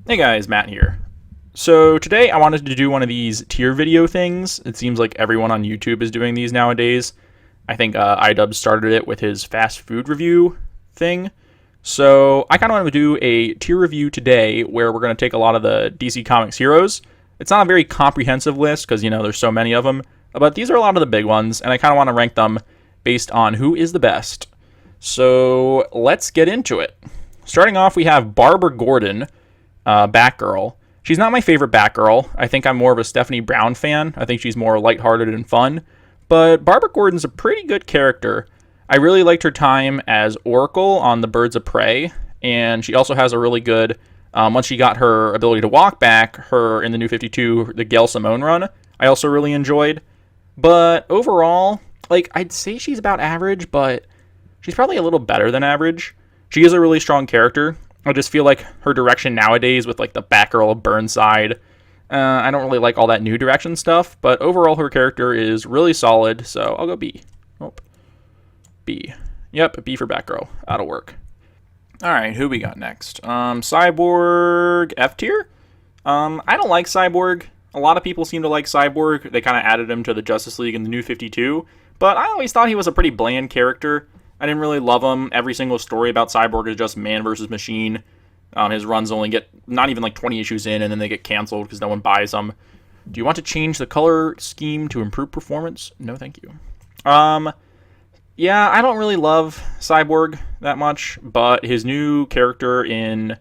Hey guys, Matt here. So today I wanted to do one of these tier video things. It seems like everyone on YouTube is doing these nowadays. I think iDub started it with his fast food review thing. So I kind of want to do a tier review today where we're going to take a lot of the DC Comics heroes. It's not a very comprehensive list because, there's so many of them. But these are a lot of the big ones, and I kind of want to rank them based on who is the best. So let's get into it. Starting off, we have Barbara Gordon, Batgirl. She's not my favorite Batgirl. I think I'm more of a Stephanie Brown fan. I think she's more lighthearted and fun. But Barbara Gordon's a pretty good character. I really liked her time as Oracle on the Birds of Prey. And she also has a really good, once she got her ability to walk back, her in the New 52, the Gail Simone run, I also really enjoyed. But overall, I'd say she's about average, but she's probably a little better than average. She is a really strong character. I just feel like her direction nowadays with the Batgirl of Burnside, I don't really like all that new direction stuff, but overall her character is really solid, so I'll go B. Oh, B. Yep, B for Batgirl. That'll work. Alright, who we got next? Cyborg F tier? I don't like Cyborg. A lot of people seem to like Cyborg. They kind of added him to the Justice League in the New 52, but I always thought he was a pretty bland character. I didn't really love him. Every single story about Cyborg is just man versus machine. His runs only get not even 20 issues in, and then they get canceled because no one buys them. Do you want to change the color scheme to improve performance? No, thank you. Yeah, I don't really love Cyborg that much, but his new character in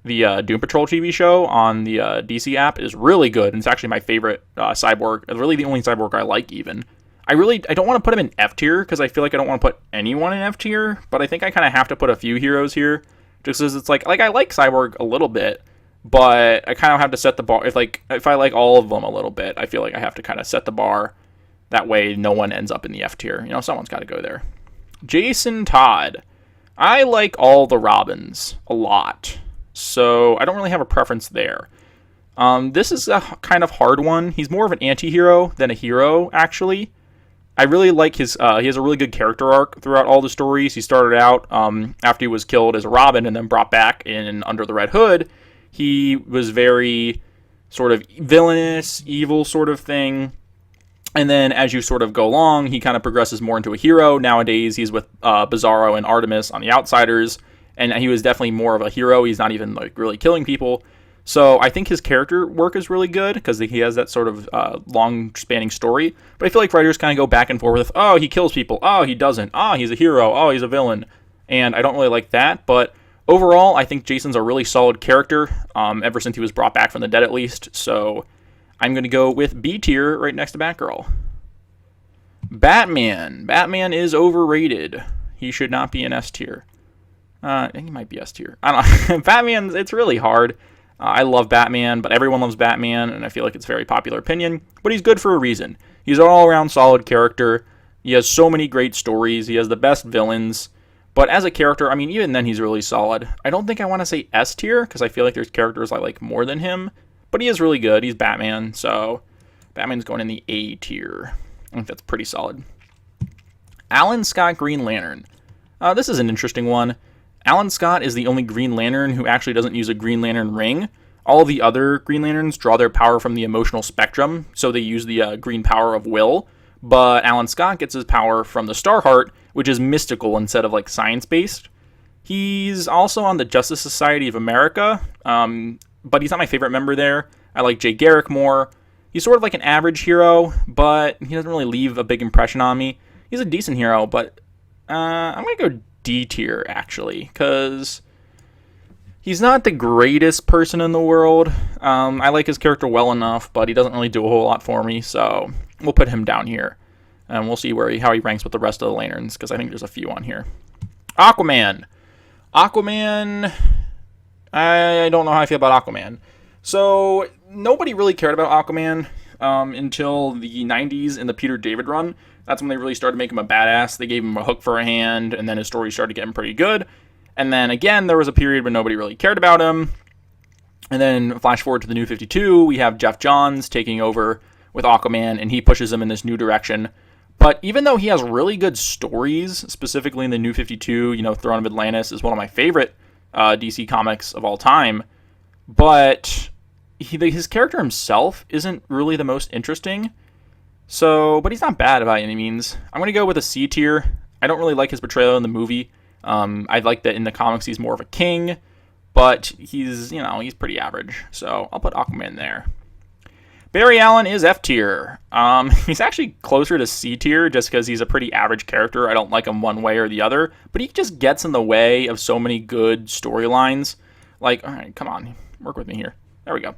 the Doom Patrol TV show on the DC app is really good, and it's actually my favorite Cyborg. It's really the only Cyborg I like, even. I don't want to put him in F tier because I feel like I don't want to put anyone in F tier, but I think I kind of have to put a few heroes here just because it's I like Cyborg a little bit, but I kind of have to set the bar. If I like all of them a little bit, I feel like I have to kind of set the bar. That way no one ends up in the F tier. Someone's got to go there. Jason Todd. I like all the Robins a lot, so I don't really have a preference there. This is a kind of hard one. He's more of an anti-hero than a hero, actually. I really like he has a really good character arc throughout all the stories. He started out after he was killed as a Robin and then brought back in Under the Red Hood. He was very sort of villainous, evil sort of thing. And then as you sort of go along, he kind of progresses more into a hero. Nowadays, he's with Bizarro and Artemis on the Outsiders. And he was definitely more of a hero. He's not even really killing people. So I think his character work is really good because he has that sort of long-spanning story. But I feel like writers kind of go back and forth with, oh, he kills people. Oh, he doesn't. Oh, he's a hero. Oh, he's a villain. And I don't really like that. But overall, I think Jason's a really solid character, ever since he was brought back from the dead at least. So I'm going to go with B tier right next to Batgirl. Batman. Batman is overrated. He should not be in S tier. He might be S tier. I don't know. Batman, it's really hard. I love Batman, but everyone loves Batman, and I feel like it's a very popular opinion. But he's good for a reason. He's an all-around solid character. He has so many great stories. He has the best villains. But as a character, even then he's really solid. I don't think I want to say S tier, because I feel like there's characters I like more than him. But he is really good. He's Batman, so Batman's going in the A tier. I think that's pretty solid. Alan Scott Green Lantern. This is an interesting one. Alan Scott is the only Green Lantern who actually doesn't use a Green Lantern ring. All the other Green Lanterns draw their power from the emotional spectrum, so they use the green power of will. But Alan Scott gets his power from the Starheart, which is mystical instead of science-based. He's also on the Justice Society of America, but he's not my favorite member there. I like Jay Garrick more. He's sort of like an average hero, but he doesn't really leave a big impression on me. He's a decent hero, but I'm going to go D tier, actually, because he's not the greatest person in the world. I like his character well enough, but he doesn't really do a whole lot for me, so we'll put him down here. And we'll see how he ranks with the rest of the Lanterns, because I think there's a few on here. Aquaman. Aquaman, I don't know how I feel about Aquaman. So, nobody really cared about Aquaman until the 90s in the Peter David run. That's when they really started making him a badass. They gave him a hook for a hand, and then his story started getting pretty good. And then, again, there was a period when nobody really cared about him. And then, flash forward to the New 52, we have Geoff Johns taking over with Aquaman, and he pushes him in this new direction. But even though he has really good stories, specifically in the New 52, Throne of Atlantis is one of my favorite DC comics of all time, but his character himself isn't really the most interesting. So, but he's not bad by any means. I'm going to go with a C tier. I don't really like his portrayal in the movie. I like that in the comics he's more of a king, but he's pretty average. So I'll put Aquaman there. Barry Allen is F tier. He's actually closer to C tier just because he's a pretty average character. I don't like him one way or the other, but he just gets in the way of so many good storylines. Like, all right, come on, work with me here. There we go.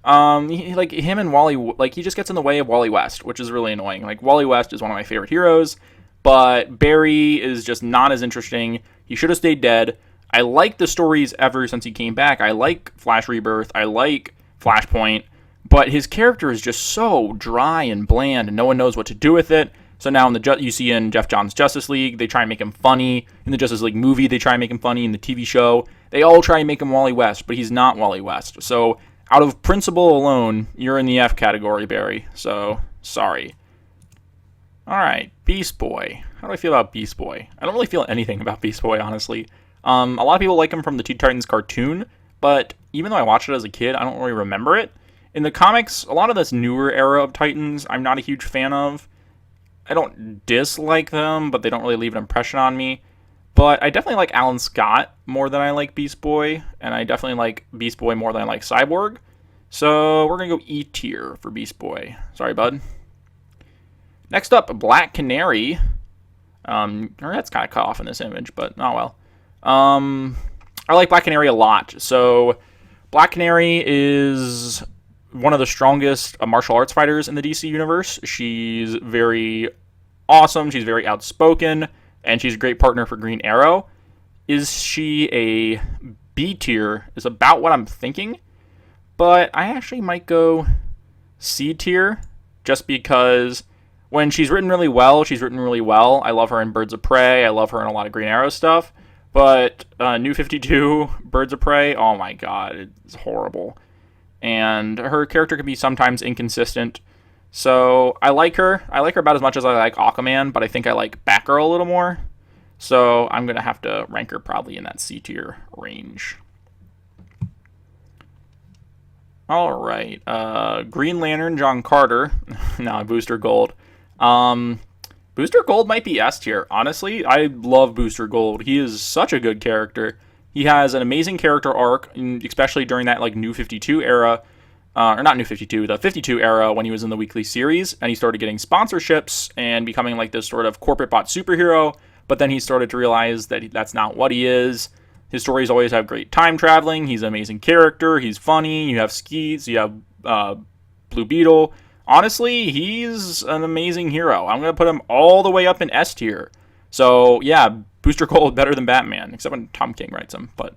Him and Wally, he just gets in the way of Wally West, which is really annoying. Like, Wally West is one of my favorite heroes, but Barry is just not as interesting. He should have stayed dead. I like the stories ever since he came back. I like Flash Rebirth. I like Flashpoint. But his character is just so dry and bland, and no one knows what to do with it. So now you see in Geoff Johns' Justice League, they try and make him funny. In the Justice League movie, they try and make him funny. In the TV show, they all try and make him Wally West, but he's not Wally West. So out of principle alone, you're in the F category, Barry. So, sorry. Alright, Beast Boy. How do I feel about Beast Boy? I don't really feel anything about Beast Boy, honestly. A lot of people like him from the Teen Titans cartoon, but even though I watched it as a kid, I don't really remember it. In the comics, a lot of this newer era of Titans, I'm not a huge fan of. I don't dislike them, but they don't really leave an impression on me. But I definitely like Alan Scott more than I like Beast Boy, and I definitely like Beast Boy more than I like Cyborg. So we're going to go E tier for Beast Boy. Sorry, bud. Next up, Black Canary. Her head's kind of cut off in this image, but oh well. I like Black Canary a lot. So Black Canary is one of the strongest martial arts fighters in the DC universe. She's very awesome. She's very outspoken, and she's a great partner for Green Arrow. Is she a B tier? Is about what I'm thinking, but I actually might go C tier just because when she's written really well, she's written really well. I love her in Birds of Prey. I love her in a lot of Green Arrow stuff. But New 52, Birds of Prey, oh my god, it's horrible. And her character can be sometimes inconsistent. So I like her. I like her about as much as I like Aquaman, but I think I like Batgirl a little more. So I'm going to have to rank her probably in that C tier range. All right. Green Lantern, John Carter. No, Booster Gold. Booster Gold might be S tier. Honestly, I love Booster Gold. He is such a good character. He has an amazing character arc, especially during that New 52 era, or not New 52, the 52 era when he was in the weekly series, and he started getting sponsorships and becoming this sort of corporate bought superhero. But then he started to realize that that's not what he is. His stories always have great time traveling. He's an amazing character. He's funny. You have Skeets. You have Blue Beetle. Honestly, he's an amazing hero. I'm going to put him all the way up in S tier. So, yeah, Booster Gold better than Batman, except when Tom King writes him. But,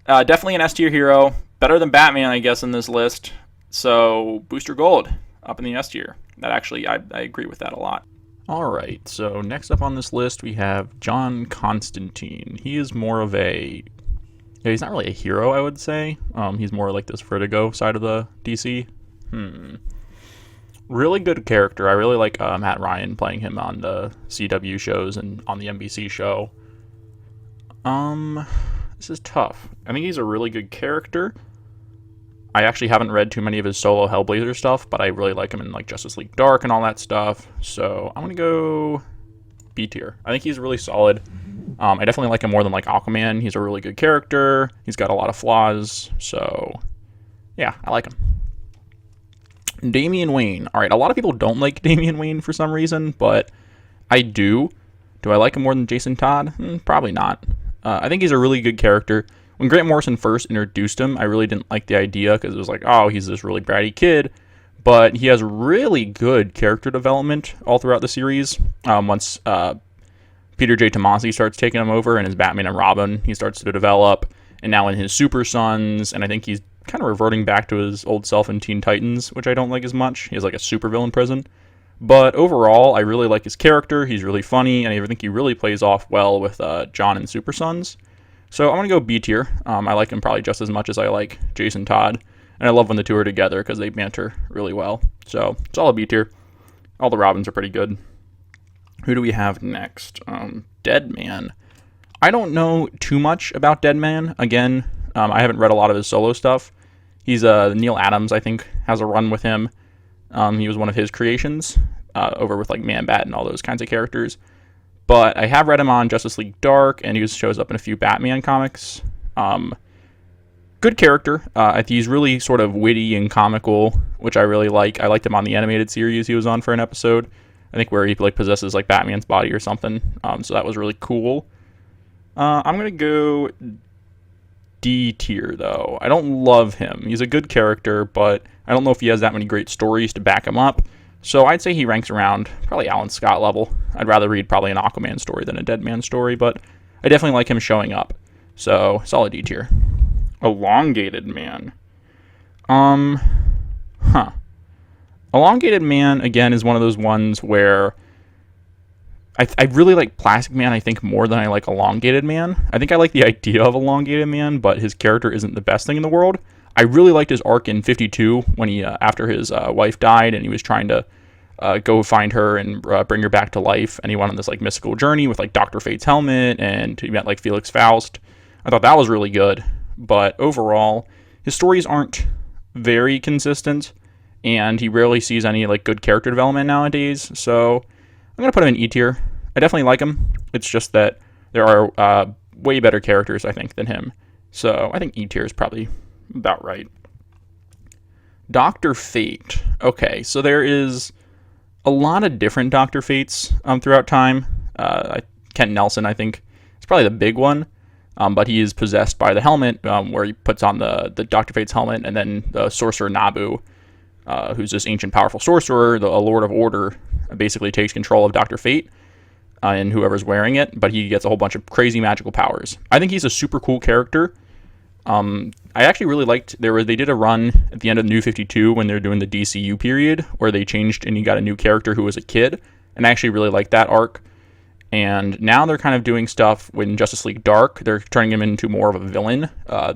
definitely an S tier hero. Better than Batman, I guess, in this list. So, Booster Gold up in the S tier. That actually, I agree with that a lot. All right, so next up on this list, we have John Constantine. He is more of he's not really a hero, I would say. He's more like this Vertigo side of the DC. Really good character. I really like Matt Ryan playing him on the CW shows and on the NBC show. This is tough. I think he's a really good character. I actually haven't read too many of his solo Hellblazer stuff, but I really like him in Justice League Dark and all that stuff. So I'm gonna go B tier. I think he's really solid. I definitely like him more than Aquaman. He's a really good character. He's got a lot of flaws. So yeah, I like him. Damian Wayne. All right, a lot of people don't like Damian Wayne for some reason, but I do. Do I like him more than Jason Todd? Probably not. I think he's a really good character. When Grant Morrison first introduced him, I really didn't like the idea because it was oh, he's this really bratty kid. But he has really good character development all throughout the series. Once Peter J. Tomasi starts taking him over and his Batman and Robin, he starts to develop. And now in his Super Sons, and I think he's kind of reverting back to his old self in Teen Titans, which I don't like as much. He has a supervillain prison. But overall, I really like his character. He's really funny, and I think he really plays off well with John and Super Sons. So I'm going to go B tier. I like him probably just as much as I like Jason Todd. And I love when the two are together because they banter really well. So it's all a B tier. All the Robins are pretty good. Who do we have next? Deadman. I don't know too much about Deadman. Again, I haven't read a lot of his solo stuff. He's Neil Adams, I think, has a run with him. He was one of his creations over with like Man-Bat and all those kinds of characters. But I have read him on Justice League Dark, and he shows up in a few Batman comics. Good character. He's really sort of witty and comical, which I really like. I liked him on the animated series he was on for an episode, I think, where he like possesses like Batman's body or something. So that was really cool. I'm gonna go D tier though. I don't love him. He's a good character, but I don't know if he has that many great stories to back him up. So I'd say he ranks around probably Alan Scott level. I'd rather read probably an Aquaman story than a Deadman story, but I definitely like him showing up. So solid D tier. Elongated Man. Elongated Man, again, is one of those ones where I really like Plastic Man, I think, more than I like Elongated Man. I think I like the idea of Elongated Man, but his character isn't the best thing in the world. I really liked his arc in 52 when he, after his wife died, and he was trying to go find her and bring her back to life, and he went on this like mystical journey with like Dr. Fate's helmet, and he met like Felix Faust. I thought that was really good, but overall, his stories aren't very consistent, and he rarely sees any like good character development nowadays. So I'm gonna put him in E tier. I definitely like him. It's just that there are way better characters, I think, than him. So I think E tier is probably about right. Dr. Fate. Okay, so there is a lot of different Dr. Fates throughout time. Kent Nelson, I think, is probably the big one. But he is possessed by the helmet, where he puts on the Dr. Fate's helmet, and then the sorcerer Nabu, who's this ancient, powerful sorcerer, a Lord of Order, basically takes control of Dr. Fate and whoever's wearing it, but he gets a whole bunch of crazy magical powers. I think he's a super cool character. I actually really liked, they did a run at the end of New 52 when they're doing the DCU period, where they changed and you got a new character who was a kid, and I actually really liked that arc. And now they're kind of doing stuff in Justice League Dark. They're turning him into more of a villain.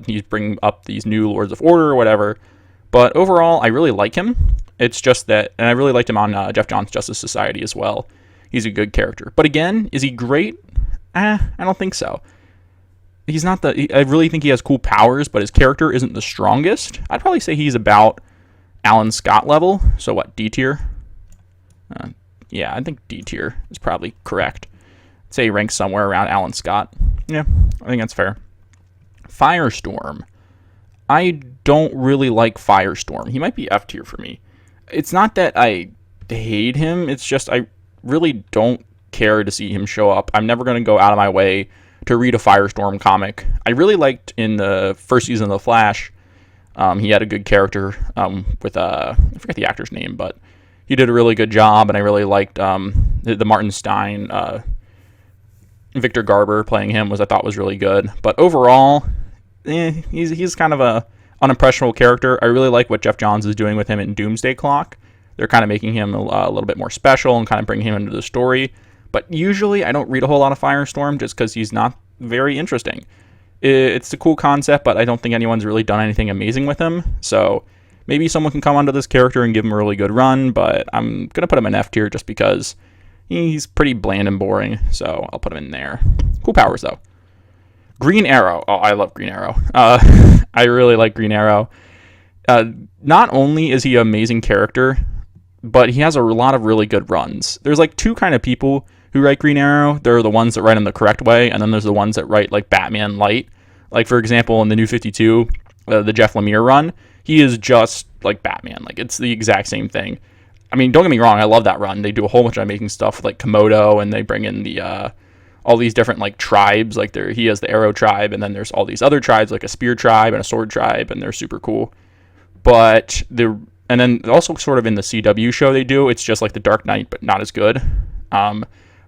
He's bringing up these new Lords of Order or whatever. But overall, I really like him. It's just that, and I really liked him on Geoff Johns' Justice Society as well. He's a good character. But again, is he great? I don't think so. He's not I really think he has cool powers, but his character isn't the strongest. I'd probably say he's about Alan Scott level. So what, D tier? Yeah, I think D tier is probably correct. I'd say he ranks somewhere around Alan Scott. Yeah, I think that's fair. Firestorm. I don't really like Firestorm. He might be F tier for me. It's not that I hate him. It's just I really don't care to see him show up. I'm never going to go out of my way to read a Firestorm comic. I really liked in the first season of The Flash, he had a good character with, I forget the actor's name, but he did a really good job, and I really liked the Martin Stein, Victor Garber playing him I thought was really good. But overall, he's kind of a unimpressionable character. I really like what Geoff Johns is doing with him in Doomsday Clock. They're kind of making him a little bit more special and kind of bringing him into the story. But usually I don't read a whole lot of Firestorm just because he's not very interesting. It's a cool concept, but I don't think anyone's really done anything amazing with him. So maybe someone can come onto this character and give him a really good run, but I'm going to put him in F tier just because he's pretty bland and boring. So I'll put him in there. Cool powers, though. Green Arrow. Oh, I love Green Arrow. I really like Green Arrow. Not only is he an amazing character, but he has a lot of really good runs. There's like two kind of people who write Green Arrow. There are the ones that write him the correct way, and then there's the ones that write like Batman light. Like, for example, in the New 52, the Jeff Lemire run, he is just like Batman. Like, it's the exact same thing. I mean, don't get me wrong, I love that run. They do a whole bunch of amazing stuff with like Komodo, and they bring in the all these different like tribes. Like, he has the Arrow tribe, and then there's all these other tribes like a Spear tribe and a Sword tribe, and they're super cool. But and then also sort of in the CW show they do, it's just like the Dark Knight, but not as good.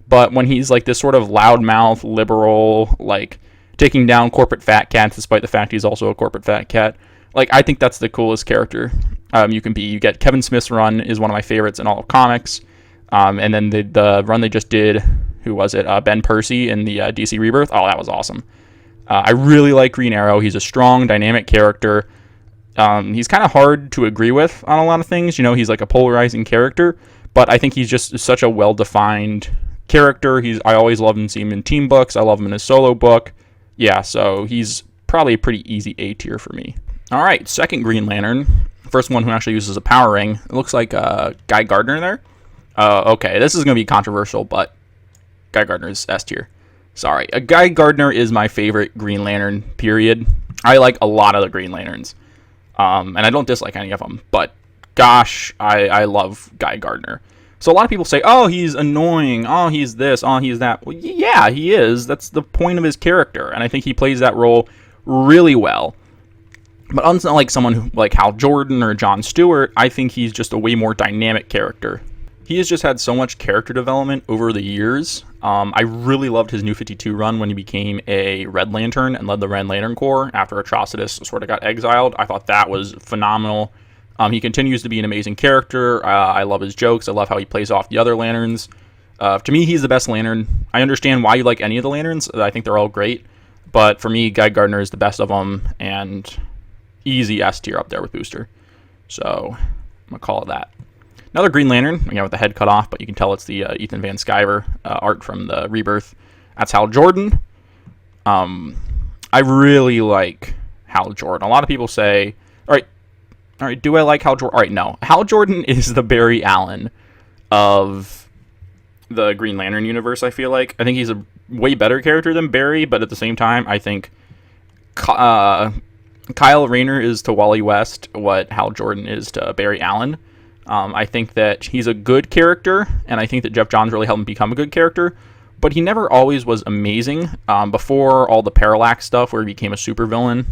But when he's like this sort of loudmouth, liberal, like taking down corporate fat cats, despite the fact he's also a corporate fat cat, like I think that's the coolest character you can be. You get Kevin Smith's run is one of my favorites in all of comics. And then the run they just did, who was it? Ben Percy in the DC Rebirth. Oh, that was awesome. I really like Green Arrow. He's a strong, dynamic character. He's kind of hard to agree with on a lot of things. You know, he's like a polarizing character, but I think he's just such a well-defined character. I always love him, see him in team books. I love him in his solo book. Yeah, so he's probably a pretty easy A tier for me. All right, second Green Lantern. First one who actually uses a power ring. It looks like Guy Gardner there. Okay, this is going to be controversial, but Guy Gardner is S tier. Sorry. Guy Gardner is my favorite Green Lantern, period. I like a lot of the Green Lanterns. And I don't dislike any of them, but gosh, I love Guy Gardner. So a lot of people say, oh, he's annoying, oh, he's this, oh, he's that. Well, yeah, he is. That's the point of his character, and I think he plays that role really well. But unlike someone like Hal Jordan or Jon Stewart, I think he's just a way more dynamic character. He has just had so much character development over the years. I really loved his New 52 run when he became a Red Lantern and led the Red Lantern Corps after Atrocitus sort of got exiled. I thought that was phenomenal. He continues to be an amazing character. I love his jokes. I love how he plays off the other Lanterns. To me, he's the best Lantern. I understand why you like any of the Lanterns. I think they're all great. But for me, Guy Gardner is the best of them, and easy S tier up there with Booster. So I'm going to call it that. Another Green Lantern, again with the head cut off, but you can tell it's the Ethan Van Sciver art from the Rebirth. That's Hal Jordan. I really like Hal Jordan. A lot of people say, all right, do I like Hal Jordan? All right, no. Hal Jordan is the Barry Allen of the Green Lantern universe, I feel like. I think he's a way better character than Barry, but at the same time, I think Kyle Rayner is to Wally West what Hal Jordan is to Barry Allen. I think that he's a good character, and I think that Geoff Johns really helped him become a good character, but he never always was amazing. Before all the Parallax stuff where he became a supervillain,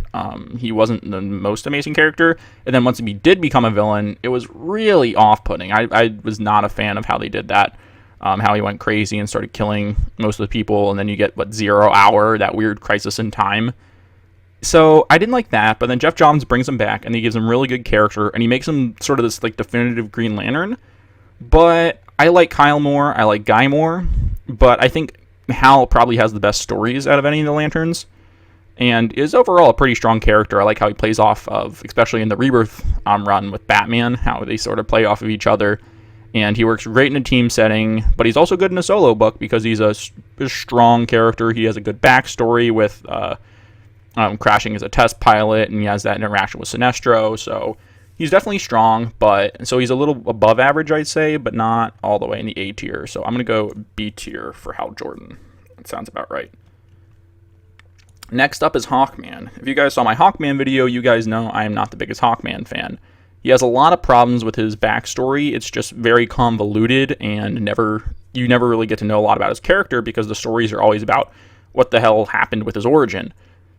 he wasn't the most amazing character, and then once he did become a villain, it was really off-putting. I was not a fan of how they did that, how he went crazy and started killing most of the people, and then you get, 0 Hour, that weird crisis in time. So I didn't like that, but then Geoff Johns brings him back, and he gives him really good character, and he makes him sort of this definitive Green Lantern. But I like Kyle more, I like Guy more, but I think Hal probably has the best stories out of any of the Lanterns, and is overall a pretty strong character. I like how he plays off of, especially in the Rebirth run with Batman, how they sort of play off of each other, and he works great in a team setting, but he's also good in a solo book because he's a strong character. He has a good backstory with crashing as a test pilot, and he has that interaction with Sinestro, so he's definitely strong, but so he's a little above average, I'd say, but not all the way in the A tier, so I'm going to go B tier for Hal Jordan. That sounds about right. Next up is Hawkman. If you guys saw my Hawkman video, you guys know I am not the biggest Hawkman fan. He has a lot of problems with his backstory. It's just very convoluted, and you never really get to know a lot about his character because the stories are always about what the hell happened with his origin.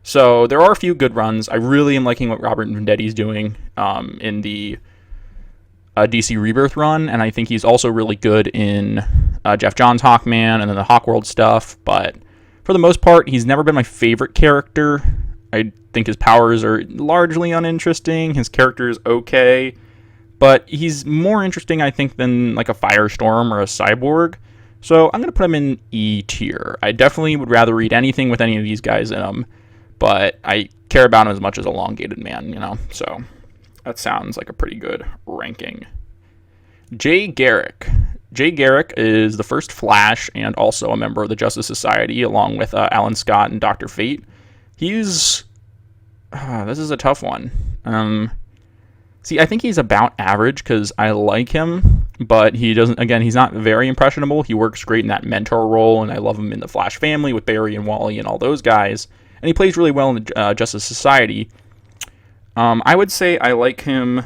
So there are a few good runs. I really am liking what Robert Vendetti's doing in the DC Rebirth run, and I think he's also really good in Geoff Johns' Hawkman and then the Hawkworld stuff, but for the most part, he's never been my favorite character. I think his powers are largely uninteresting. His character is okay, but he's more interesting, I think, than like a Firestorm or a Cyborg. So I'm going to put him in E tier. I definitely would rather read anything with any of these guys in them, but I care about him as much as Elongated Man, so that sounds like a pretty good ranking. Garrick. Garrick is the first Flash and also a member of the Justice Society, along with Alan Scott and Dr. Fate. This is a tough one. I think he's about average because I like him, but he's not very impressionable. He works great in that mentor role, and I love him in the Flash family with Barry and Wally and all those guys. And he plays really well in the Justice Society. I would say I like him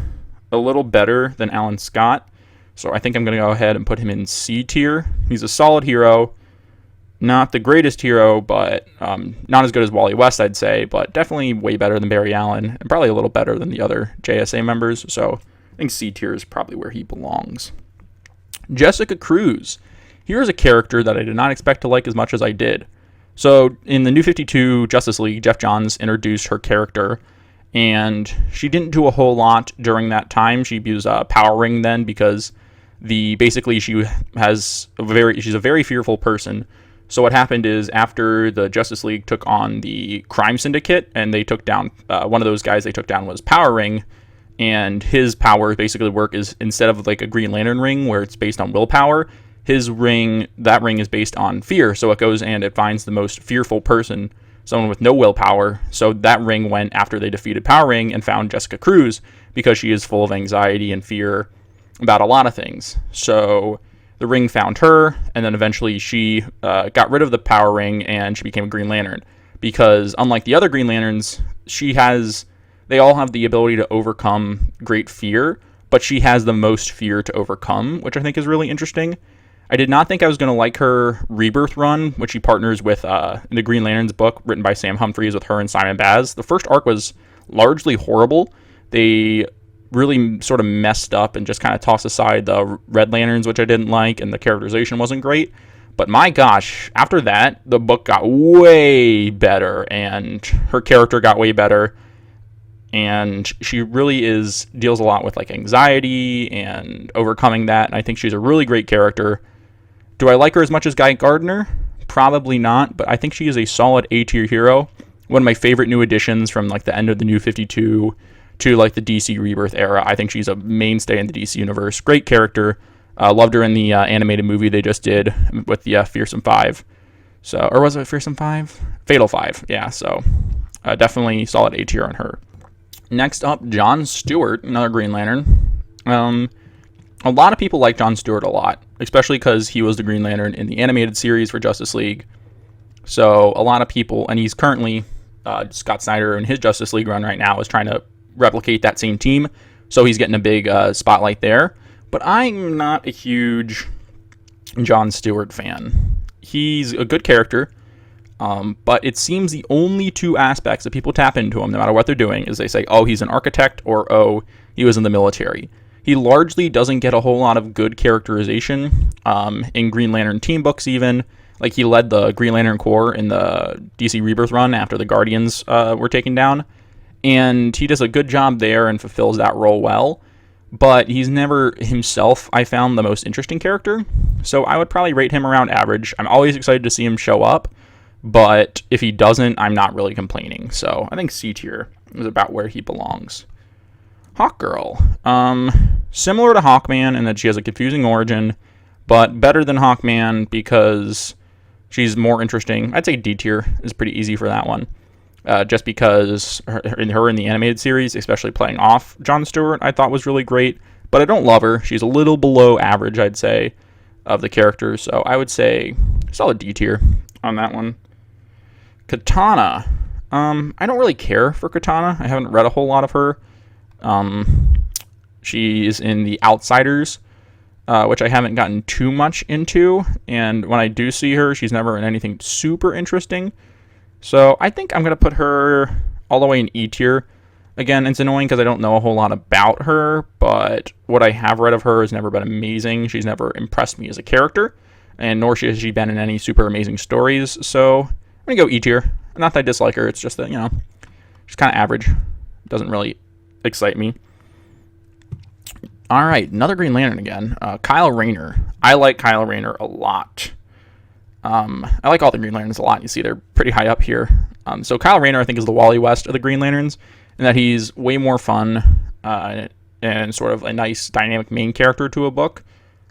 a little better than Alan Scott, so I think I'm going to go ahead and put him in C tier. He's a solid hero, not the greatest hero, but not as good as Wally West, I'd say, but definitely way better than Barry Allen, and probably a little better than the other JSA members, so I think C tier is probably where he belongs. Jessica Cruz. Here's a character that I did not expect to like as much as I did. So in the New 52 Justice League, Geoff Johns introduced her character, and she didn't do a whole lot during that time. She used a power ring then because she's a very fearful person. So what happened is after the Justice League took on the crime syndicate and they took down one of those guys they took down was Power Ring, and his powers basically work is instead of like a Green Lantern ring where it's based on willpower, that ring is based on fear. So it goes and it finds the most fearful person someone with no willpower. So that ring went after they defeated Power Ring and found Jessica Cruz because she is full of anxiety and fear about a lot of things. So the ring found her, and then eventually she got rid of the Power Ring and she became a Green Lantern. Because unlike the other Green Lanterns, they all have the ability to overcome great fear, but she has the most fear to overcome, which I think is really interesting. I did not think I was going to like her Rebirth run, which she partners with in the Green Lanterns book written by Sam Humphries with her and Simon Baz. The first arc was largely horrible. They really sort of messed up and just kind of tossed aside the Red Lanterns, which I didn't like, and the characterization wasn't great. But my gosh, after that, the book got way better, and her character got way better. And she really deals a lot with like anxiety and overcoming that. And I think she's a really great character. Do I like her as much as Gardner? Probably not, but I think she is a solid A-tier hero. One of my favorite new additions from like the end of the New 52 to like the DC Rebirth era. I think she's a mainstay in the DC universe. Great character. Loved her in the animated movie they just did with the Fearsome Five. So, or was it Fearsome Five? Fatal Five. Yeah. So definitely solid A-tier on her. Next up, John Stewart, another Green Lantern. A lot of people like John Stewart a lot, especially because he was the Green Lantern in the animated series for Justice League. So a lot of people, and he's currently, Scott Snyder in his Justice League run right now is trying to replicate that same team. So he's getting a big spotlight there. But I'm not a huge John Stewart fan. He's a good character. But it seems the only two aspects that people tap into him, no matter what they're doing, is they say, oh, he's an architect, or oh, he was in the military. He largely doesn't get a whole lot of good characterization in Green Lantern team books even. Like, he led the Green Lantern Corps in the DC Rebirth run after the Guardians were taken down. And he does a good job there and fulfills that role well. But he's never himself, I found, the most interesting character. So I would probably rate him around average. I'm always excited to see him show up. But if he doesn't, I'm not really complaining. So I think C tier is about where he belongs. Hawkgirl. Similar to Hawkman in that she has a confusing origin, but better than Hawkman because she's more interesting. I'd say D tier is pretty easy for that one. Just because her in the animated series, especially playing off John Stewart, I thought was really great. But I don't love her. She's a little below average, I'd say, of the characters. So I would say solid D tier on that one. Katana. I don't really care for Katana. I haven't read a whole lot of her. She is in The Outsiders, which I haven't gotten too much into. And when I do see her, she's never in anything super interesting. So I think I'm going to put her all the way in E tier. Again, it's annoying because I don't know a whole lot about her, but what I have read of her has never been amazing. She's never impressed me as a character, and nor has she been in any super amazing stories. So I'm going to go E tier. Not that I dislike her, it's just that, she's kind of average. Doesn't really excite me. All right, another Green Lantern again. Kyle Rayner. I like Kyle Rayner a lot. I like all the Green Lanterns a lot. You see they're pretty high up here. So Kyle Rayner, I think, is the Wally West of the Green Lanterns, in that he's way more fun and sort of a nice dynamic main character to a book.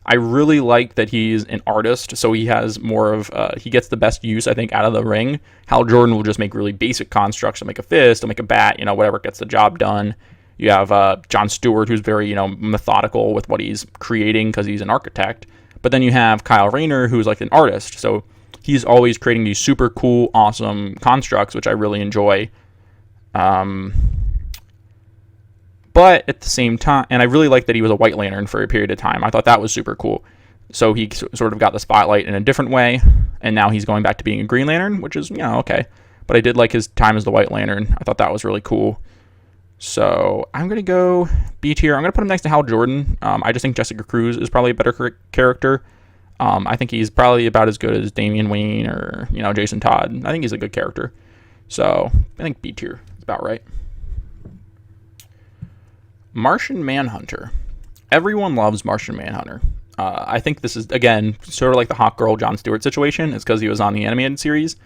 I really like that he's an artist, so he has more of, he gets the best use, I think, out of the ring. Hal Jordan will just make really basic constructs. He'll make a fist, he'll make a bat, whatever gets the job done. You have John Stewart, who's very, methodical with what he's creating because he's an architect. But then you have Kyle Rayner, who's like an artist. So he's always creating these super cool, awesome constructs, which I really enjoy. But at the same time, and I really like that he was a White Lantern for a period of time. I thought that was super cool. So he sort of got the spotlight in a different way, and now he's going back to being a Green Lantern, which is, okay. But I did like his time as the White Lantern. I thought that was really cool. So I'm going to go B tier. I'm going to put him next to Hal Jordan. I just think Jessica Cruz is probably a better character. I think he's probably about as good as Damian Wayne or, Jason Todd. I think he's a good character. So I think B tier is about right. Martian Manhunter. Everyone loves Martian Manhunter. I think this is, again, sort of like the Hawkgirl John Stewart situation. It's because he was on the animated series.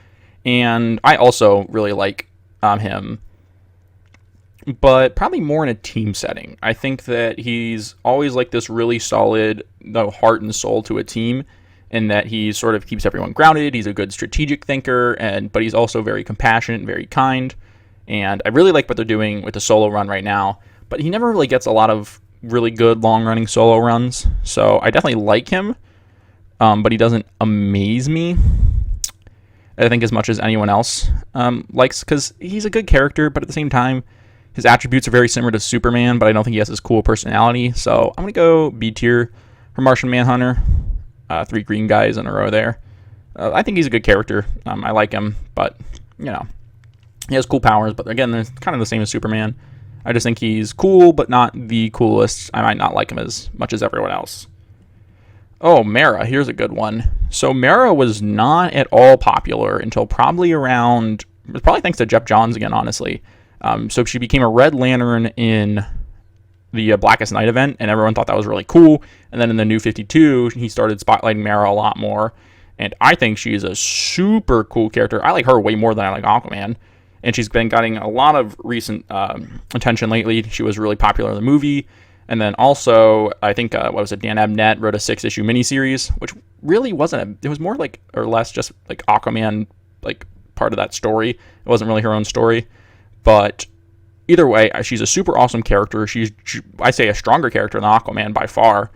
And I also really like him, but probably more in a team setting. I think that he's always like this really solid heart and soul to a team. in that he sort of keeps everyone grounded. He's a good strategic thinker, but he's also very compassionate and very kind. And I really like what they're doing with the solo run right now. But he never really gets a lot of really good long-running solo runs. So I definitely like him, but he doesn't amaze me, I think, as much as anyone else likes, because he's a good character, but at the same time, his attributes are very similar to Superman, but I don't think he has his cool personality. So I'm going to go B tier for Martian Manhunter. 3 green guys in a row there. I think he's a good character. I like him, but, he has cool powers, but again, they're kind of the same as Superman. I just think he's cool, but not the coolest. I might not like him as much as everyone else. Oh, Mera, here's a good one. So Mera was not at all popular until probably thanks to Geoff Johns again, honestly. So she became a Red Lantern in the Blackest Night event, and everyone thought that was really cool. And then in the New 52, he started spotlighting Mera a lot more, and I think she's a super cool character. I like her way more than I like Aquaman, and she's been getting a lot of recent attention lately. She was really popular in the movie, and then also, I think, Dan Abnett wrote a 6-issue miniseries, which really wasn't, it was more like, or less just like Aquaman, like part of that story. It wasn't really her own story, but either way, she's a super awesome character. I say a stronger character than Aquaman by far.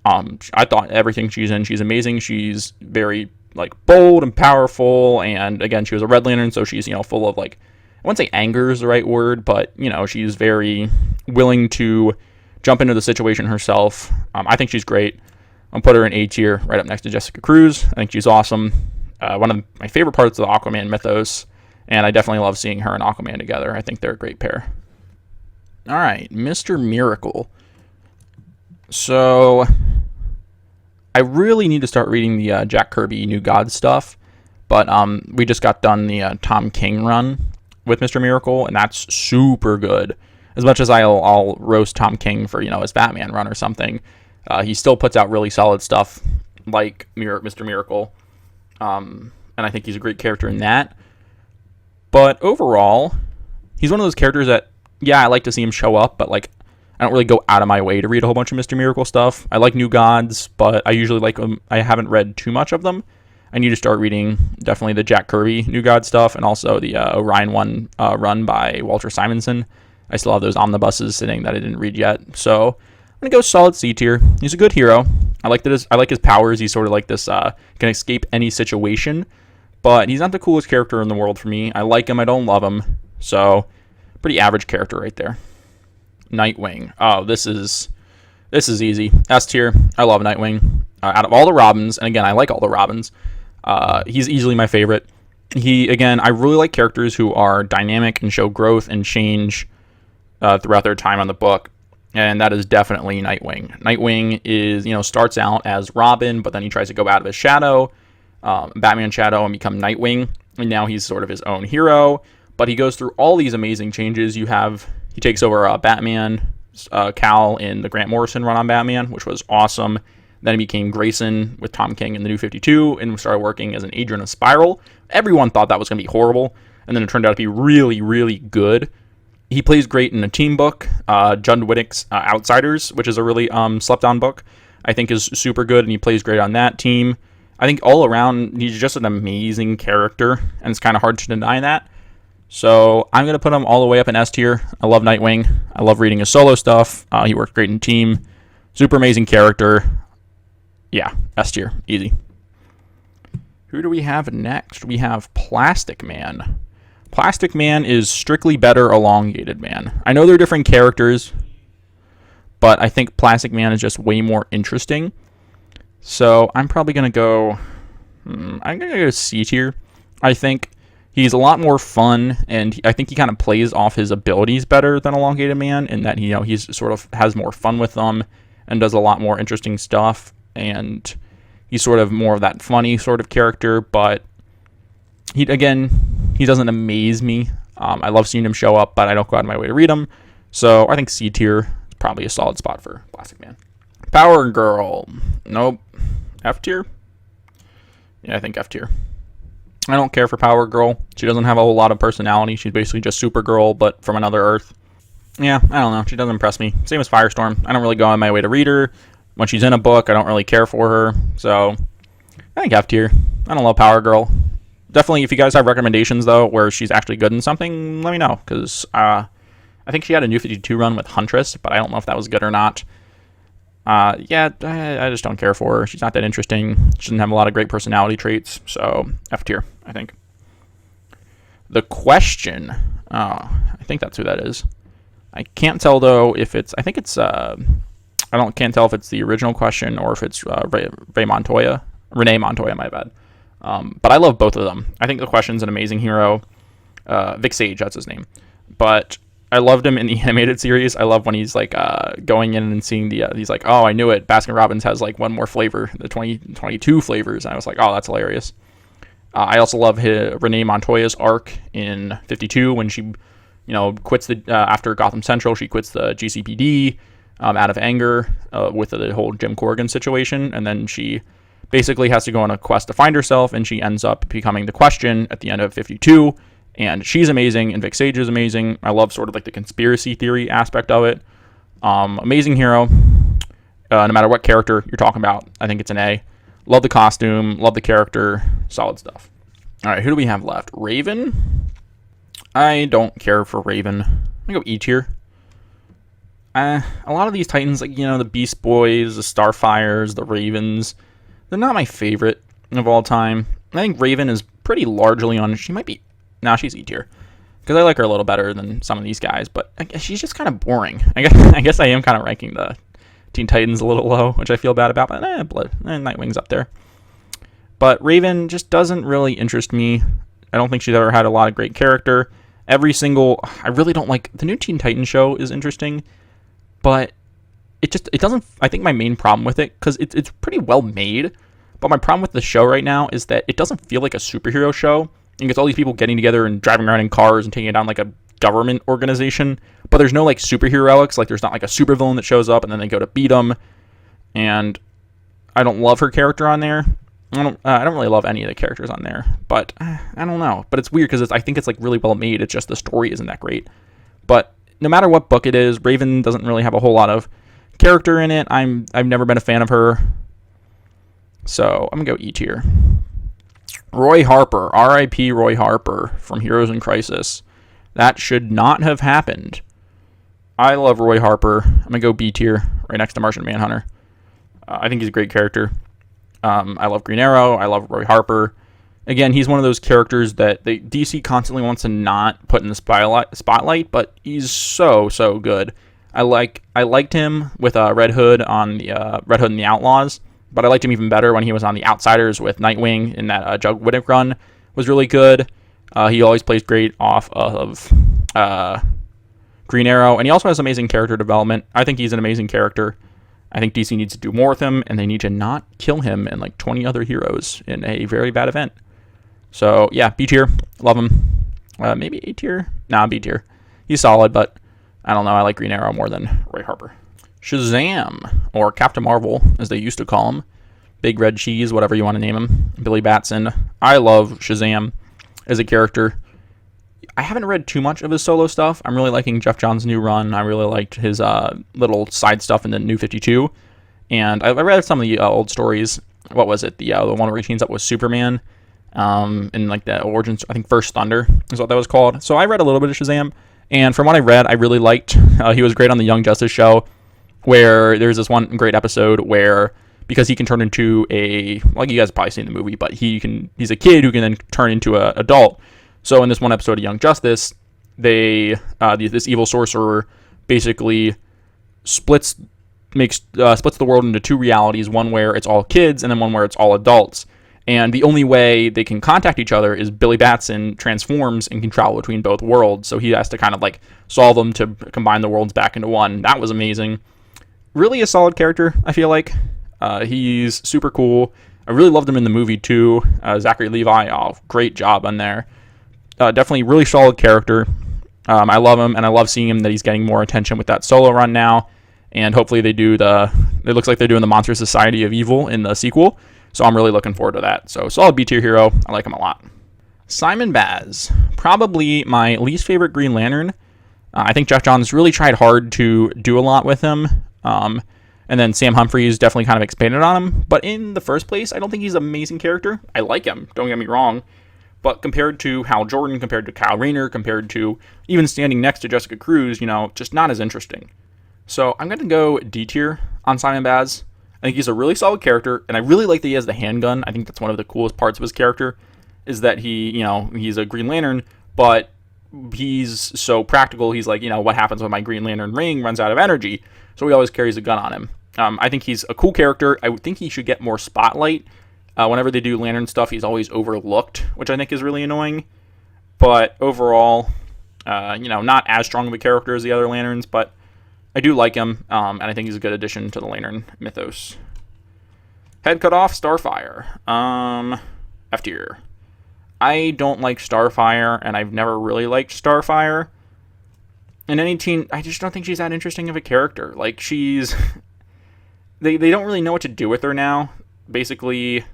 I thought everything she's in, she's amazing. She's very bold and powerful, and again, she was a Red Lantern, so she's full of I wouldn't say anger is the right word, but she's very willing to jump into the situation herself. I think she's great. I'll put her in A tier, right up next to Jessica Cruz. I think she's awesome. One of my favorite parts of the Aquaman mythos. And I definitely love seeing her and Aquaman together. I think they're a great pair. All right, Mr. Miracle. So I really need to start reading the Jack Kirby New Gods stuff. But we just got done the Tom King run with Mr. Miracle, and that's super good. As much as I'll roast Tom King for, his Batman run or something, he still puts out really solid stuff like Mr. Miracle. And I think he's a great character in that. But overall, he's one of those characters that, I like to see him show up, but I don't really go out of my way to read a whole bunch of Mr. Miracle stuff. I like New Gods, but I usually like them. I haven't read too much of them. I need to start reading definitely the Jack Kirby New God stuff, and also the Orion one run by Walter Simonson. I still have those omnibuses sitting that I didn't read yet. So I'm gonna go solid C tier. He's a good hero. I like his powers. He's sort of like this can escape any situation. But he's not the coolest character in the world for me. I like him. I don't love him. So, pretty average character right there. Nightwing. Oh, this is easy. S tier. I love Nightwing. Out of all the Robins, and again, I like all the Robins, he's easily my favorite. I really like characters who are dynamic and show growth and change throughout their time on the book. And that is definitely Nightwing. Nightwing is, starts out as Robin, but then he tries to go out of his shadow. Batman shadow and become Nightwing, and now he's sort of his own hero, but he goes through all these amazing changes. He takes over Batman Cal in the Grant Morrison run on Batman, which was awesome. Then he became Grayson with Tom King in the New 52 and started working as an agent of Spiral. Everyone thought that was going to be horrible, and then it turned out to be really, really good. He plays great in a team book, Judd Winick's Outsiders, which is a really slept-on book. I think is super good, and he plays great on that team. I think all around, he's just an amazing character, and it's kind of hard to deny that. So I'm going to put him all the way up in S tier. I love Nightwing. I love reading his solo stuff. He works great in team. Super amazing character. Yeah, S tier. Easy. Who do we have next? We have Plastic Man. Plastic Man is strictly better Elongated Man. I know they're different characters, but I think Plastic Man is just way more interesting. So I'm probably going to go, I'm going to go C tier. I think he's a lot more fun, and I think he kind of plays off his abilities better than Elongated Man, in that he's sort of has more fun with them and does a lot more interesting stuff, and he's sort of more of that funny sort of character, but he doesn't amaze me. I love seeing him show up, but I don't go out of my way to read him. So I think C tier is probably a solid spot for Plastic Man. Power Girl. Nope. F tier? Yeah, I think F tier. I don't care for Power Girl. She doesn't have a whole lot of personality. She's basically just Supergirl, but from another Earth. Yeah, I don't know. She doesn't impress me. Same as Firestorm. I don't really go on my way to read her. When she's in a book, I don't really care for her. So I think F tier. I don't love Power Girl. Definitely, if you guys have recommendations, though, where she's actually good in something, let me know. Because I think she had a New 52 run with Huntress, but I don't know if that was good or not. Yeah, I just don't care for her. She's not that interesting. She doesn't have a lot of great personality traits. So, F tier, I think. The Question. Oh, I think that's who that is. I can't tell, though, if it's... I think it's... can't tell if it's the original Question or if it's Renee Montoya, my bad. But I love both of them. I think The Question's an amazing hero. Vic Sage, that's his name. But I loved him in the animated series. I love when he's like going in and seeing he's like, oh, I knew it. Baskin-Robbins has like one more flavor, the 2022 flavors. And I was like, oh, that's hilarious. I also love Renee Montoya's arc in 52 when she, quits after Gotham Central. She quits the GCPD out of anger with the whole Jim Corrigan situation, and then she basically has to go on a quest to find herself, and she ends up becoming the Question at the end of 52. And she's amazing, and Vic Sage is amazing. I love sort of like the conspiracy theory aspect of it. Amazing hero. No matter what character you're talking about, I think it's an A. Love the costume, love the character, solid stuff. All right, who do we have left? Raven? I don't care for Raven. I'm going to go E tier. A lot of these Titans, like, the Beast Boys, the Starfires, the Ravens, they're not my favorite of all time. I think Raven is pretty largely on... She might be... Now she's E tier. Because I like her a little better than some of these guys, but I guess she's just kind of boring. I guess I am kind of ranking the Teen Titans a little low, which I feel bad about, but Nightwing's up there. But Raven just doesn't really interest me. I don't think she's ever had a lot of great character. I really don't like... The new Teen Titans show is interesting, but it doesn't... I think my main problem with it, because it's pretty well made, but my problem with the show right now is that it doesn't feel like a superhero show. And it's all these people getting together and driving around in cars and taking down like a government organization. But there's no like superheroics. Like there's not like a supervillain that shows up and then they go to beat them. And I don't love her character on there. I don't really love any of the characters on there. But I don't know. But it's weird because I think it's like really well made. It's just the story isn't that great. But no matter what book it is, Raven doesn't really have a whole lot of character in it. I've never been a fan of her. So I'm going to go E tier. Roy Harper, R.I.P. Roy Harper from Heroes in Crisis. That should not have happened. I love Roy Harper. I'm going to go B tier, right next to Martian Manhunter. I think he's a great character. I love Green Arrow. I love Roy Harper. Again, he's one of those characters that DC constantly wants to not put in the spotlight, but he's so good. I liked him with Red Hood on the Red Hood and the Outlaws. But I liked him even better when he was on The Outsiders with Nightwing in that Jug Whittick run. Was really good. He always plays great off of Green Arrow. And he also has amazing character development. I think he's an amazing character. I think DC needs to do more with him. And they need to not kill him and like 20 other heroes in a very bad event. So, yeah, B tier. Love him. Maybe A tier? Nah, B tier. He's solid, but I don't know. I like Green Arrow more than Roy Harper. Shazam, or Captain Marvel, as they used to call him. Big Red Cheese, whatever you want to name him. Billy Batson. I love Shazam as a character. I haven't read too much of his solo stuff. I'm really liking Geoff Johns' new run. I really liked his little side stuff in the New 52. And I read some of the old stories. What was it? The one where he teams up with Superman. In like the origins, I think First Thunder is what that was called. So I read a little bit of Shazam. And from what I read, I really liked. He was great on the Young Justice show, where there's this one great episode where, because he can turn into like you guys have probably seen the movie, but he's a kid who can then turn into an adult. So in this one episode of Young Justice, this evil sorcerer basically splits the world into two realities, one where it's all kids and then one where it's all adults. And the only way they can contact each other is Billy Batson transforms and can travel between both worlds. So he has to kind of like solve them to combine the worlds back into one. That was amazing. Really a solid character, I feel like. He's super cool. I really loved him in the movie, too. Zachary Levi, great job on there. Definitely really solid character. I love him, and I love seeing him that he's getting more attention with that solo run now. And hopefully it looks like they're doing the Monster Society of Evil in the sequel. So I'm really looking forward to that. So solid B tier hero. I like him a lot. Simon Baz, probably my least favorite Green Lantern. I think Geoff Johns really tried hard to do a lot with him. And then Sam Humphries definitely kind of expanded on him. But in the first place, I don't think he's an amazing character. I like him, don't get me wrong. But compared to Hal Jordan, compared to Kyle Rayner, compared to even standing next to Jessica Cruz, just not as interesting. So I'm going to go D tier on Simon Baz. I think he's a really solid character, and I really like that he has the handgun. I think that's one of the coolest parts of his character, is that he's a Green Lantern, but he's so practical. He's like, what happens when my Green Lantern ring runs out of energy? So he always carries a gun on him. I think he's a cool character. I would think he should get more spotlight. Whenever they do Lantern stuff, he's always overlooked, which I think is really annoying. But overall, not as strong of a character as the other Lanterns, but I do like him, and I think he's a good addition to the Lantern mythos. Head cut off, Starfire. F tier. I don't like Starfire, and I've never really liked Starfire. In any teen, I just don't think she's that interesting of a character. Like, she's... They don't really know what to do with her now. Basically,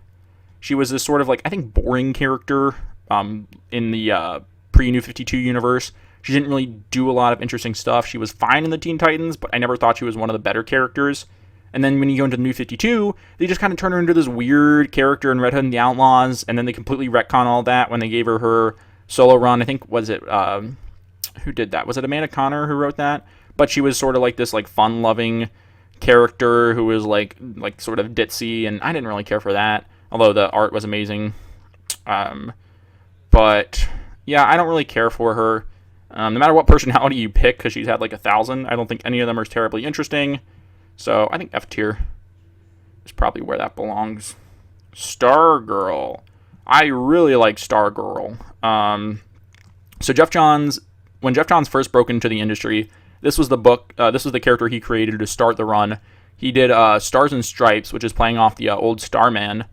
she was this sort of, I think, boring character in the pre-New 52 universe. She didn't really do a lot of interesting stuff. She was fine in the Teen Titans, but I never thought she was one of the better characters. And then when you go into the New 52, they just kind of turn her into this weird character in Red Hood and the Outlaws, and then they completely retcon all that when they gave her solo run. I think, who did that? Was it Amanda Conner who wrote that? But she was sort of like this fun-loving character who was like sort of ditzy, and I didn't really care for that, although the art was amazing. But yeah, I don't really care for her. No matter what personality you pick, because she's had 1,000, I don't think any of them are terribly interesting. So I think F tier is probably where that belongs. Stargirl. I really like Stargirl. So Geoff Johns, when Geoff Johns first broke into the industry, this was the book, this was the character he created to start the run. He did Stars and Stripes, which is playing off the old Starman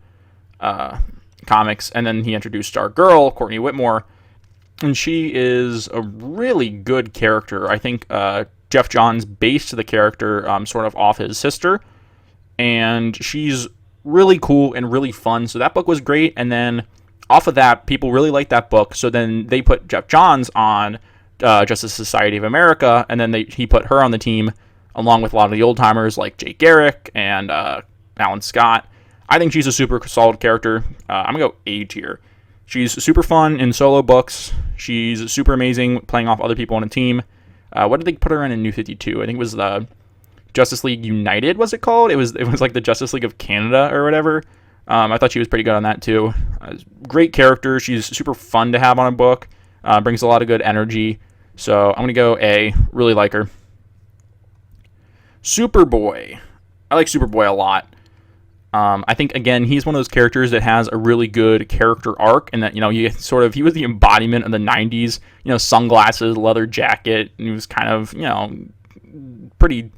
comics, and then he introduced Stargirl, Courtney Whitmore, and she is a really good character. I think Geoff Johns based the character sort of off his sister, and she's really cool and really fun. So that book was great, and then off of that, people really liked that book, so then they put Geoff Johns on Justice Society of America, and then he put her on the team, along with a lot of the old-timers like Jake Garrick and Alan Scott. I think she's a super solid character. I'm going to go A tier. She's super fun in solo books. She's super amazing playing off other people on a team. What did they put her in New 52? I think it was the Justice League United, was it called? It was like the Justice League of Canada or whatever. I thought she was pretty good on that too. Great character. She's super fun to have on a book. Brings a lot of good energy. So I'm going to go A. Really like her. Superboy. I like Superboy a lot. I think, again, he's one of those characters that has a really good character arc, and that, he was the embodiment of the 90s, sunglasses, leather jacket, and he was kind of, pretty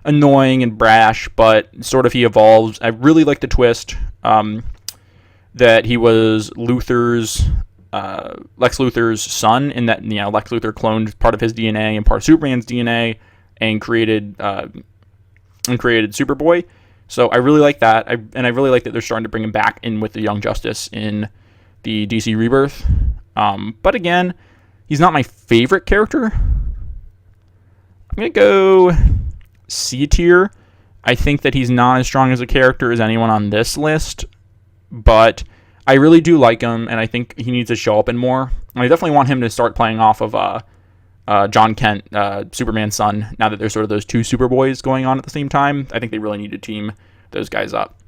annoying and brash, but sort of he evolves. I really like the twist that he was Lex Luthor's son, in that, Lex Luthor cloned part of his DNA and part of Superman's DNA and created Superboy. So I really like that, and I really like that they're starting to bring him back in with the Young Justice in the DC Rebirth. But again, he's not my favorite character. I'm going to go C tier. I think that he's not as strong as a character as anyone on this list, but I really do like him, and I think he needs to show up in more. And I definitely want him to start playing off of John Kent, Superman's son, now that there's sort of those two Superboys going on at the same time. I think they really need to team those guys up.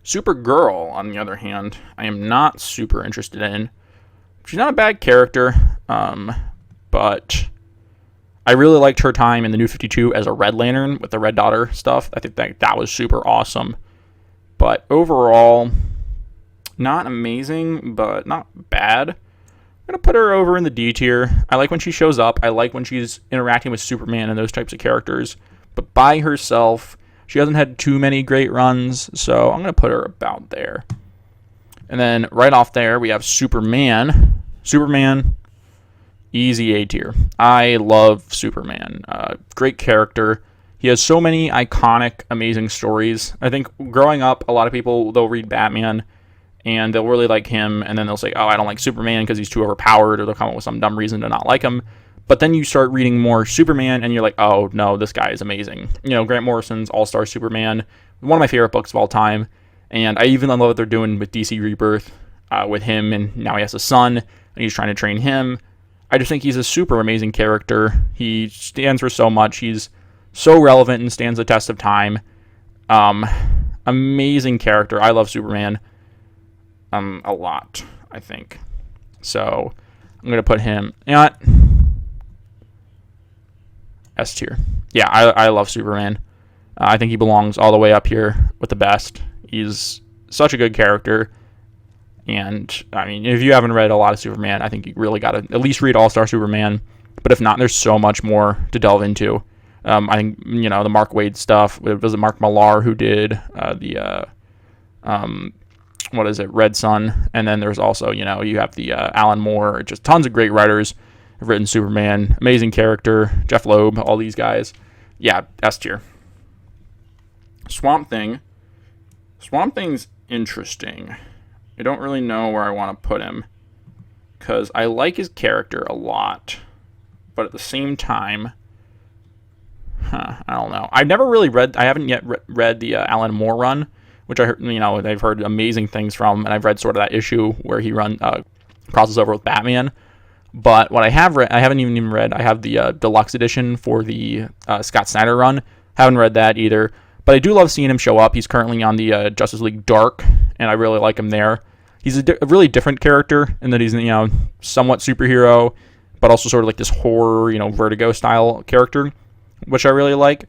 Supergirl, on the other hand, I am not super interested in. She's not a bad character, but I really liked her time in the New 52 as a Red Lantern with the Red Daughter stuff. I think that was super awesome. But overall, not amazing, but not bad. I'm going to put her over in the D tier. I like when she shows up. I like when she's interacting with Superman and those types of characters. But by herself, she hasn't had too many great runs, so I'm going to put her about there. And then right off there, we have Superman. Superman, easy A tier. I love Superman. Great character. He has so many iconic, amazing stories. I think growing up, a lot of people, they'll read Batman, and they'll really like him, and then they'll say, oh, I don't like Superman because he's too overpowered, or they'll come up with some dumb reason to not like him. But then you start reading more Superman, and you're like, oh, no, this guy is amazing. Grant Morrison's All-Star Superman, one of my favorite books of all time. And I even love what they're doing with DC Rebirth with him, and now he has a son, and he's trying to train him. I just think he's a super amazing character. He stands for so much. He's so relevant and stands the test of time. Amazing character. I love Superman a lot, I think. So I'm going to put him... S tier. Yeah, I love Superman. I think he belongs all the way up here with the best. He's such a good character. And, I mean, if you haven't read a lot of Superman, I think you really got to at least read All-Star Superman. But if not, there's so much more to delve into. I think, the Mark Waid stuff. It was Mark Millar who did Red Sun. And then there's also, you have the Alan Moore. Just tons of great writers have written Superman. Amazing character. Jeff Loeb, all these guys. Yeah, S tier. Swamp Thing. Swamp Thing's interesting. I don't really know where I want to put him, because I like his character a lot, but at the same time, I don't know. I haven't yet read the Alan Moore run, which I heard, I've heard amazing things from, and I've read sort of that issue where he crosses over with Batman. But what I have read, I haven't even read. I have the deluxe edition for the Scott Snyder run. Haven't read that either. But I do love seeing him show up. He's currently on the Justice League Dark, and I really like him there. He's a really different character in that he's, somewhat superhero, but also sort of like this horror, Vertigo style character, which I really like.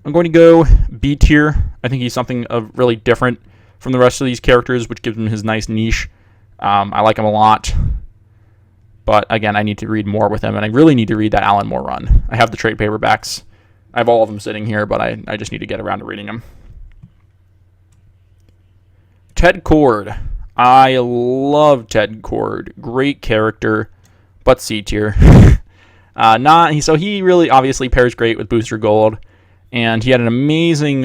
I'm going to go B tier. I think he's something really different from the rest of these characters, which gives him his nice niche. I like him a lot. But again, I need to read more with him, and I really need to read that Alan Moore run. I have the trade paperbacks. I have all of them sitting here, but I just need to get around to reading them. Ted Kord. I love Ted Kord. Great character, but C tier. So he really obviously pairs great with Booster Gold, and he had an amazing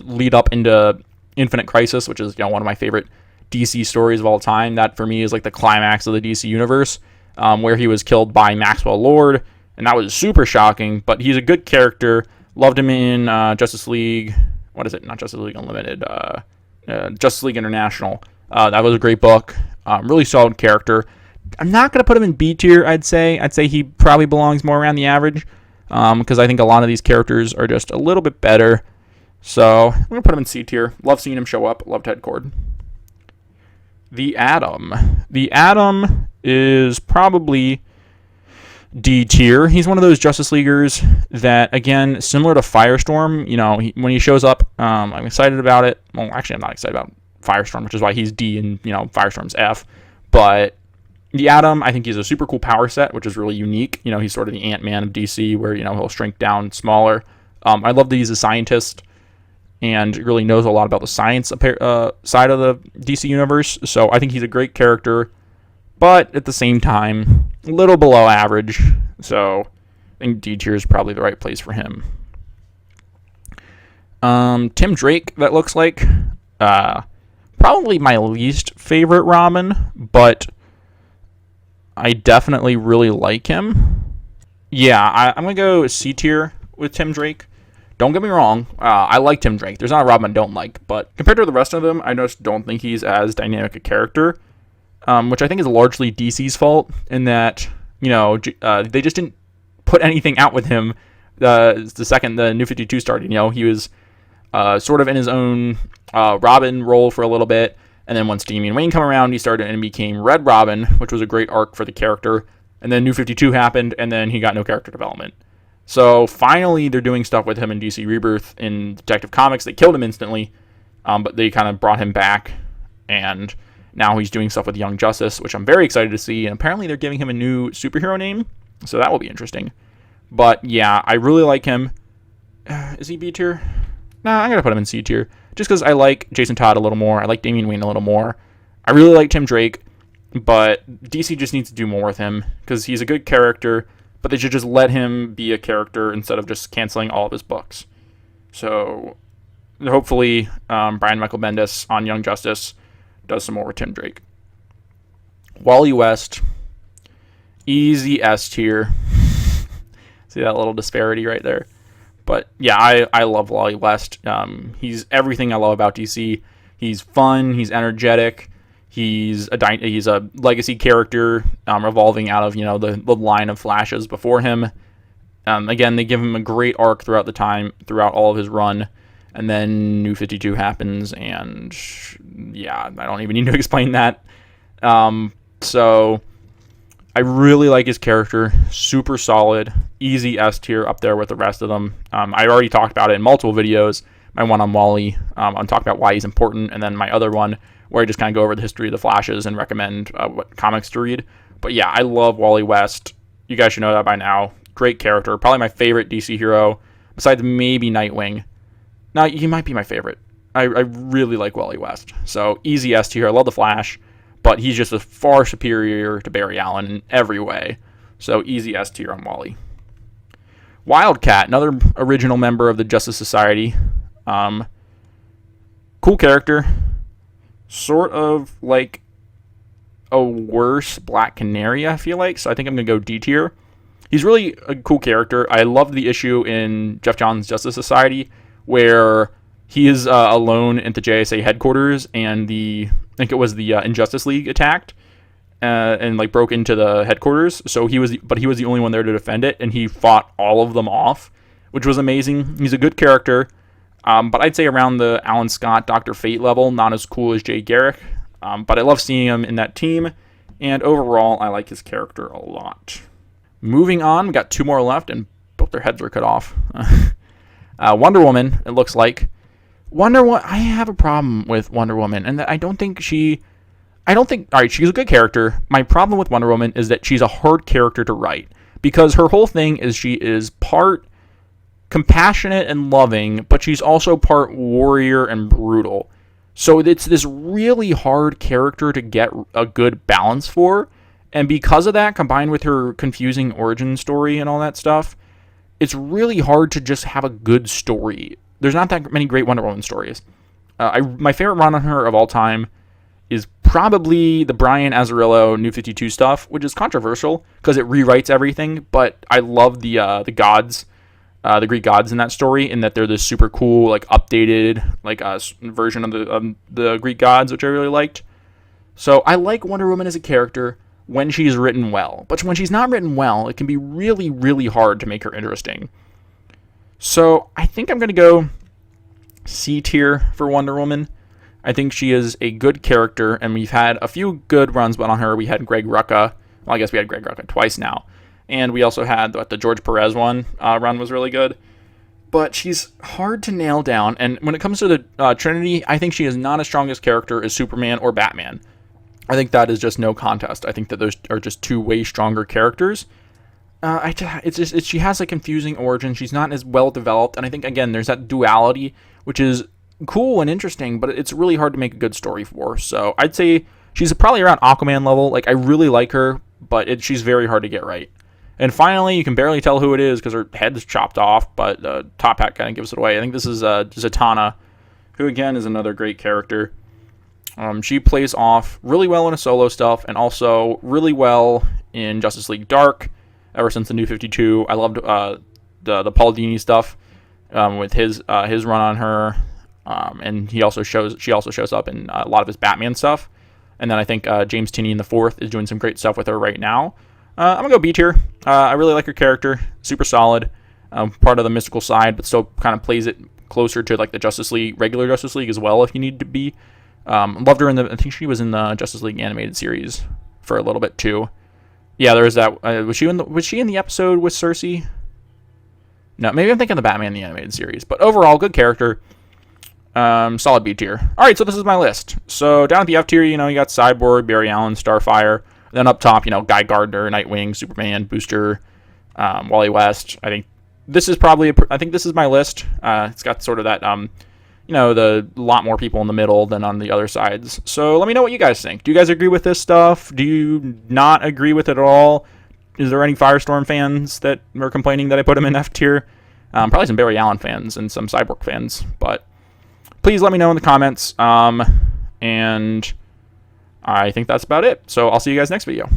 lead up into Infinite Crisis, which is one of my favorite DC stories of all time. That for me is like the climax of the DC universe, where he was killed by Maxwell Lord, and that was super shocking. But he's a good character. Loved him in Justice League. What is it? Not Justice League Unlimited. Justice League International. That was a great book. Really solid character. I'm not going to put him in B tier, I'd say. I'd say he probably belongs more around the average, because I think a lot of these characters are just a little bit better. So I'm going to put him in C tier. Love seeing him show up. Love Ted Kord. The Atom. The Atom is probably D tier. He's one of those Justice Leaguers that, again, similar to Firestorm, when he shows up, I'm excited about it. Well, actually, I'm not excited about Firestorm, which is why he's D and, Firestorm's F. But the Atom, I think he's a super cool power set, which is really unique. He's sort of the Ant-Man of DC, where, he'll shrink down smaller. I love that he's a scientist and really knows a lot about the science side of the DC universe. So I think he's a great character, but at the same time, a little below average. So I think D tier is probably the right place for him. Tim Drake, that looks like. Probably my least favorite Robin, but I definitely really like him. Yeah, I'm going to go C tier with Tim Drake. Don't get me wrong, I like Tim Drake. There's not a Robin I don't like, but compared to the rest of them, I just don't think he's as dynamic a character, which I think is largely DC's fault, in that, they just didn't put anything out with him the second the New 52 started. He was sort of in his own Robin role for a little bit, and then once Damian Wayne came around, he started and became Red Robin, which was a great arc for the character, and then New 52 happened, and then he got no character development. So finally, they're doing stuff with him in DC Rebirth. In Detective Comics, they killed him instantly, but they kind of brought him back, and now he's doing stuff with Young Justice, which I'm very excited to see, and apparently they're giving him a new superhero name, so that will be interesting. But yeah, I really like him. Is he B tier? Nah, I'm going to put him in C tier, just because I like Jason Todd a little more, I like Damian Wayne a little more, I really like Tim Drake, but DC just needs to do more with him, because he's a good character, but they should just let him be a character instead of just canceling all of his books. So hopefully Brian Michael Bendis on Young Justice does some more with Tim Drake. Wally West, easy S tier. See that little disparity right there? But yeah, I love Wally West. He's everything I love about DC. He's fun. He's energetic. He's a legacy character, revolving out of the line of Flashes before him. Again, they give him a great arc throughout all of his run, and then New 52 happens, and yeah, I don't even need to explain that. So I really like his character. Super solid, easy S tier, up there with the rest of them. I already talked about it in multiple videos. My one on Wally, I'm talking about why he's important, and then my other one where I just kind of go over the history of the Flashes and recommend what comics to read. But yeah, I love Wally West. You guys should know that by now. Great character. Probably my favorite DC hero, besides maybe Nightwing. Now, he might be my favorite. I really like Wally West. So, easy S tier. I love the Flash, but he's just a far superior to Barry Allen in every way. So, easy S tier on Wally. Wildcat, another original member of the Justice Society. Cool character. Sort of like a worse Black Canary, I feel like. So, I think I'm going to go D tier. He's really a cool character. I love the issue in Geoff Johns' Justice Society where he is alone at the JSA headquarters, and I think it was the Injustice League attacked and like broke into the headquarters. So he was the only one there to defend it, and he fought all of them off, which was amazing. He's a good character, but I'd say around the Alan Scott, Dr. Fate level, not as cool as Jay Garrick. But I love seeing him in that team, and overall, I like his character a lot. Moving on, we got two more left, and both their heads were cut off. Wonder Woman, it looks like. I have a problem with Wonder Woman, and I don't think she's a good character. My problem with Wonder Woman is that she's a hard character to write, because her whole thing is she is part compassionate and loving, but she's also part warrior and brutal. So it's this really hard character to get a good balance for. And because of that, combined with her confusing origin story and all that stuff, it's really hard to just have a good story. There's not that many great Wonder Woman stories. My favorite run on her of all time is probably the Brian Azzarello New 52 stuff, which is controversial because it rewrites everything. But I love the gods, the Greek gods in that story, in that they're this super cool, like updated, like version of the Greek gods, which I really liked. So I like Wonder Woman as a character when she's written well. But when she's not written well, it can be really, really hard to make her interesting. So I think I'm going to go C tier for Wonder Woman. I think she is a good character, and we've had a few good runs on her. We had Greg Rucka. Well, I guess we had Greg Rucka twice now. And we also had the George Perez run was really good. But she's hard to nail down. And when it comes to the Trinity, I think she is not as strong as character as Superman or Batman. I think that is just no contest. I think that those are just two way stronger characters. She has a confusing origin. She's not as well developed, and I think again there's that duality, which is cool and interesting, but it's really hard to make a good story for. So I'd say she's probably around Aquaman level. Like I really like her, but she's very hard to get right. And finally, you can barely tell who it is because her head's chopped off, but Top Hat kind of gives it away. I think this is Zatanna, who again is another great character. She plays off really well in a solo stuff, and also really well in Justice League Dark. Ever since the New 52, I loved the Paul Dini stuff with his run on her, and she also shows up in a lot of his Batman stuff. And then I think James Tynion IV is doing some great stuff with her right now. I'm gonna go B tier. I really like her character, super solid, part of the mystical side, but still kind of plays it closer to like the Justice League, regular Justice League as well, if you need to be. Loved her I think she was in the Justice League animated series for a little bit too. Yeah, there is that. Was she in the episode with Cersei? No, maybe I'm thinking the Batman the animated series. But overall, good character. Solid B tier. All right, so this is my list. So down at the F tier, you got Cyborg, Barry Allen, Starfire. Then up top, Guy Gardner, Nightwing, Superman, Booster, Wally West. I think this is my list. It's got sort of that the lot more people in the middle than on the other sides. So let me know what you guys think. Do you guys agree with this stuff? Do you not agree with it at all? Is there any Firestorm fans that are complaining that I put him in F tier? Probably some Barry Allen fans and some Cyborg fans. But please let me know in the comments. And I think that's about it. So I'll see you guys next video.